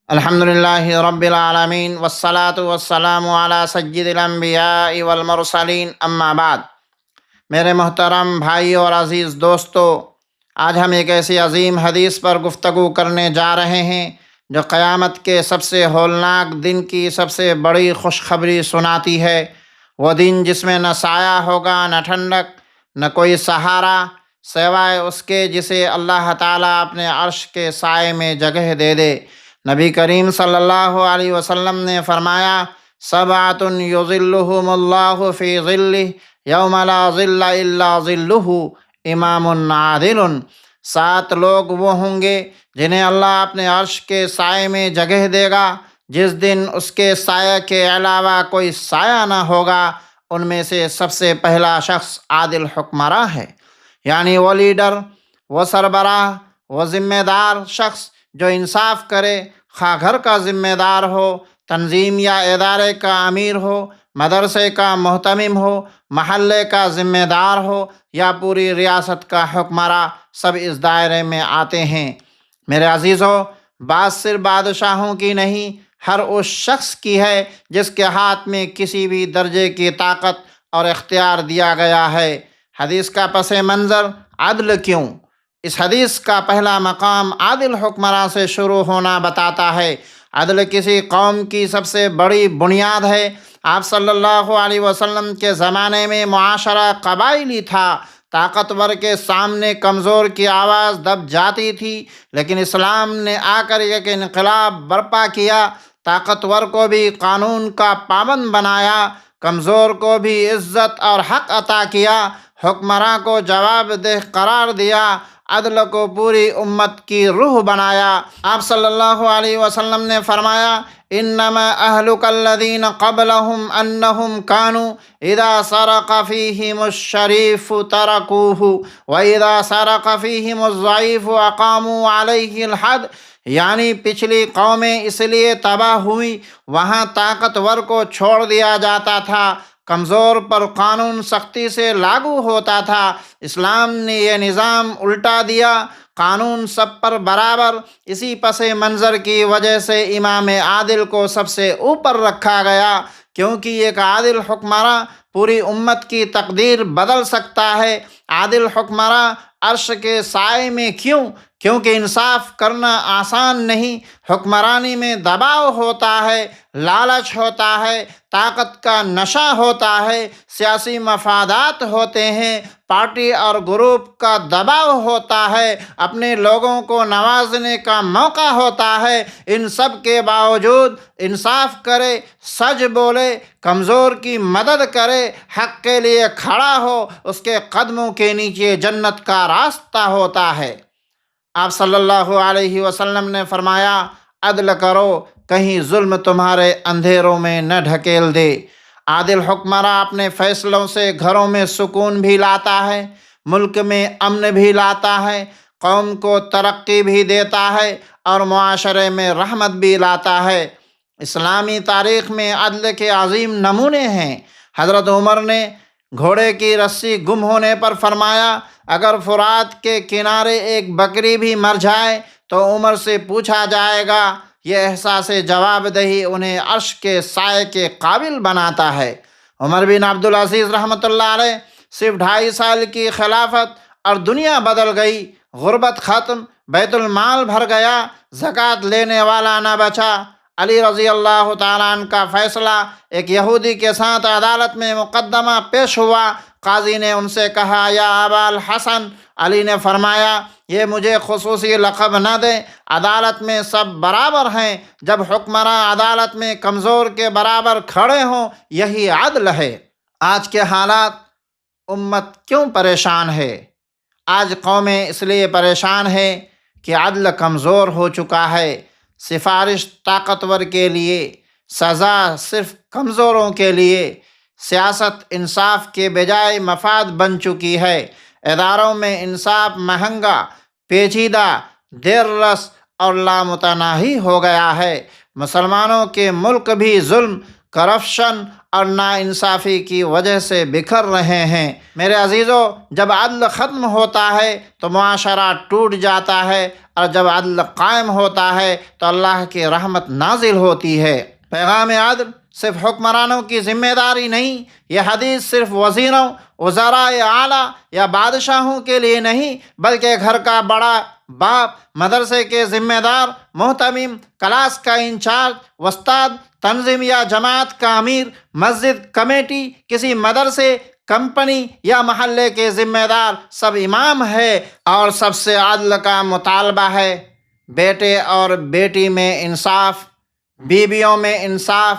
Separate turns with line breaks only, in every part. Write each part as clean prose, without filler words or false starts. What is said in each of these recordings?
الحمدللہ رب العالمین والصلاة والسلام علی سید الانبیاء والمرسلین، اما بعد۔ میرے محترم بھائی اور عزیز دوستو، آج ہم ایک ایسی عظیم حدیث پر گفتگو کرنے جا رہے ہیں جو قیامت کے سب سے ہولناک دن کی سب سے بڑی خوشخبری سناتی ہے۔ وہ دن جس میں نہ سایہ ہوگا، نہ ٹھنڈک، نہ کوئی سہارا سوائے اس کے جسے اللہ تعالیٰ اپنے عرش کے سائے میں جگہ دے دے۔ نبی کریم صلی اللہ علیہ وسلم نے فرمایا، سبعۃ یظلھم اللہ فی ظلہ یوم لا ظل الا ظلہ، امام عادل۔ 7 لوگ وہ ہوں گے جنہیں اللہ اپنے عرش کے سائے میں جگہ دے گا جس دن اس کے سائے کے علاوہ کوئی سایہ نہ ہوگا۔ ان میں سے سب سے پہلا شخص عادل حکمراں ہے، یعنی وہ لیڈر، وہ سربراہ، وہ ذمہ دار شخص جو انصاف کرے، خواہ گھر کا ذمہ دار ہو، تنظیم یا ادارے کا امیر ہو، مدرسے کا محتمم ہو، محلے کا ذمہ دار ہو یا پوری ریاست کا حکمراں، سب اس دائرے میں آتے ہیں۔ میرے عزیزو، بات صرف بادشاہوں کی نہیں، ہر اس شخص کی ہے جس کے ہاتھ میں کسی بھی درجے کی طاقت اور اختیار دیا گیا ہے۔ حدیث کا پس منظر عدل کیوں؟ اس حدیث کا پہلا مقام عادل حکمراں سے شروع ہونا بتاتا ہے۔ عدل کسی قوم کی سب سے بڑی بنیاد ہے۔ آپ صلی اللہ علیہ وسلم کے زمانے میں معاشرہ قبائلی تھا، طاقتور کے سامنے کمزور کی آواز دب جاتی تھی، لیکن اسلام نے آ کر ایک انقلاب برپا کیا۔ طاقتور کو بھی قانون کا پابند بنایا، کمزور کو بھی عزت اور حق عطا کیا، حکمراں کو جواب دہ قرار دیا، عدل کو پوری امت کی روح بنایا۔ آپ صلی اللہ علیہ وسلم نے فرمایا، انما اہلک الذین قبلہم انہم کانوا اذا سرق فیہم الشریف ترکوہ واذا سرق فیہم الضعیف اقاموا علیہ الحد، یعنی پچھلی قومیں اس لیے تباہ ہوئیں وہاں طاقتور کو چھوڑ دیا جاتا تھا، کمزور پر قانون سختی سے لاگو ہوتا تھا۔ اسلام نے یہ نظام الٹا دیا، قانون سب پر برابر۔ اسی پس منظر کی وجہ سے امام عادل کو سب سے اوپر رکھا گیا، کیونکہ ایک عادل حکمراں پوری امت کی تقدیر بدل سکتا ہے۔ عادل حکمراں عرش کے سائے میں کیوں؟ کیونکہ انصاف کرنا آسان نہیں۔ حکمرانی میں دباؤ ہوتا ہے، لالچ ہوتا ہے، طاقت کا نشہ ہوتا ہے، سیاسی مفادات ہوتے ہیں، پارٹی اور گروپ کا دباؤ ہوتا ہے، اپنے لوگوں کو نوازنے کا موقع ہوتا ہے۔ ان سب کے باوجود انصاف کرے، سچ بولے، کمزور کی مدد کرے، حق کے لیے کھڑا ہو، اس کے قدموں کے نیچے جنت کا راستہ ہوتا ہے۔ آپ صلی اللہ علیہ وسلم نے فرمایا، عدل کرو، کہیں ظلم تمہارے اندھیروں میں نہ ڈھکیل دے۔ عادل حکمراں اپنے فیصلوں سے گھروں میں سکون بھی لاتا ہے، ملک میں امن بھی لاتا ہے، قوم کو ترقی بھی دیتا ہے اور معاشرے میں رحمت بھی لاتا ہے۔ اسلامی تاریخ میں عدل کے عظیم نمونے ہیں۔ حضرت عمر نے گھوڑے کی رسی گم ہونے پر فرمایا، اگر فرات کے کنارے ایک بکری بھی مر جائے تو عمر سے پوچھا جائے گا۔ یہ احساس جواب دہی انہیں عرش کے سائے کے قابل بناتا ہے۔ عمر بن عبدالعزیز رحمۃ اللہ علیہ، صرف 2.5 سال کی خلافت اور دنیا بدل گئی، غربت ختم، بیت المال بھر گیا، زکوٰۃ لینے والا نہ بچا۔ علی رضی اللہ تعالیٰ عنہ کا فیصلہ، ایک یہودی کے ساتھ عدالت میں مقدمہ پیش ہوا، قاضی نے ان سے کہا، یا ابا الحسن، علی نے فرمایا، یہ مجھے خصوصی لقب نہ دیں، عدالت میں سب برابر ہیں، جب حکمراں عدالت میں کمزور کے برابر کھڑے ہوں، یہی عدل ہے۔ آج کے حالات، امت کیوں پریشان ہے؟ آج قومیں اس لیے پریشان ہے کہ عدل کمزور ہو چکا ہے، سفارش طاقتور کے لیے، سزا صرف کمزوروں کے لیے، سیاست انصاف کے بجائے مفاد بن چکی ہے، اداروں میں انصاف مہنگا، پیچیدہ، دیر رس اور لامتناہی ہو گیا ہے۔ مسلمانوں کے ملک بھی ظلم، کرپشن اور ناانصافی کی وجہ سے بکھر رہے ہیں۔ میرے عزیزو، جب عدل ختم ہوتا ہے تو معاشرہ ٹوٹ جاتا ہے، اور جب عدل قائم ہوتا ہے تو اللہ کی رحمت نازل ہوتی ہے۔ پیغام عدل صرف حکمرانوں کی ذمہ داری نہیں، یہ حدیث صرف وزیروں، وزراء اعلیٰ یا بادشاہوں کے لیے نہیں، بلکہ گھر کا بڑا باپ، مدرسے کے ذمہ دار، محتمم، کلاس کا انچارج، استاد، تنظیم یا جماعت کا امیر، مسجد کمیٹی، کسی مدرسے، کمپنی یا محلے کے ذمہ دار، سب امام ہے، اور سب سے عدل کا مطالبہ ہے۔ بیٹے اور بیٹی میں انصاف، بیویوں میں انصاف،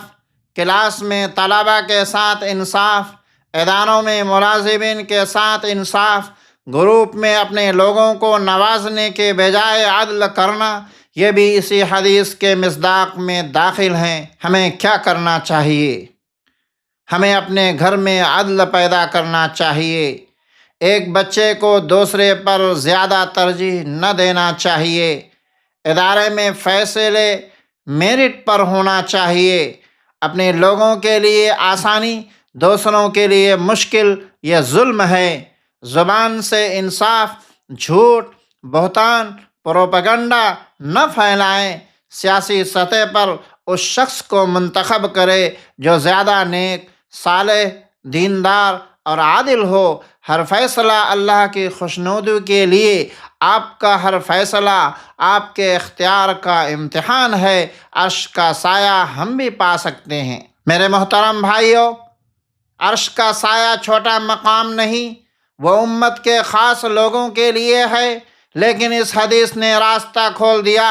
کلاس میں طلباء کے ساتھ انصاف، اداروں میں ملازمین کے ساتھ انصاف، گروپ میں اپنے لوگوں کو نوازنے کے بجائے عدل کرنا، یہ بھی اسی حدیث کے مصداق میں داخل ہیں۔ ہمیں کیا کرنا چاہیے؟ ہمیں اپنے گھر میں عدل پیدا کرنا چاہیے۔ ایک بچے کو دوسرے پر زیادہ ترجیح نہ دینا چاہیے۔ ادارے میں فیصلے میرٹ پر ہونا چاہیے۔ اپنے لوگوں کے لیے آسانی، دوسروں کے لیے مشکل، یہ ظلم ہے۔ زبان سے انصاف، جھوٹ، بہتان، پروپیگنڈا نہ پھیلائیں۔ سیاسی سطح پر اس شخص کو منتخب کرے جو زیادہ نیک، صالح، دیندار اور عادل ہو۔ ہر فیصلہ اللہ کی خوشنودی کے لیے، آپ کا ہر فیصلہ آپ کے اختیار کا امتحان ہے۔ عرش کا سایہ ہم بھی پا سکتے ہیں۔ میرے محترم بھائیو، عرش کا سایہ چھوٹا مقام نہیں، وہ امت کے خاص لوگوں کے لیے ہے، لیکن اس حدیث نے راستہ کھول دیا۔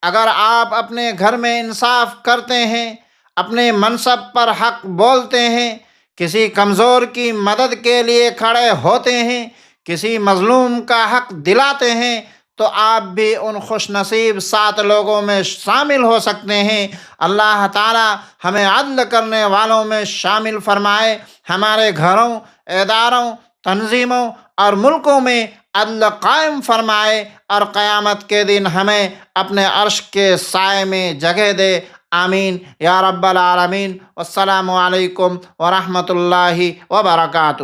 اگر آپ اپنے گھر میں انصاف کرتے ہیں، اپنے منصب پر حق بولتے ہیں، کسی کمزور کی مدد کے لیے کھڑے ہوتے ہیں، کسی مظلوم کا حق دلاتے ہیں، تو آپ بھی ان خوش نصیب 7 لوگوں میں شامل ہو سکتے ہیں۔ اللہ تعالی ہمیں عدل کرنے والوں میں شامل فرمائے۔ ہمارے گھروں، اداروں، تنظیموں اور ملکوں میں عدل قائم فرمائے، اور قیامت کے دن ہمیں اپنے عرش کے سائے میں جگہ دے۔ آمین یا رب العالمین۔ والسلام علیکم ورحمۃ اللہ وبرکاتہ۔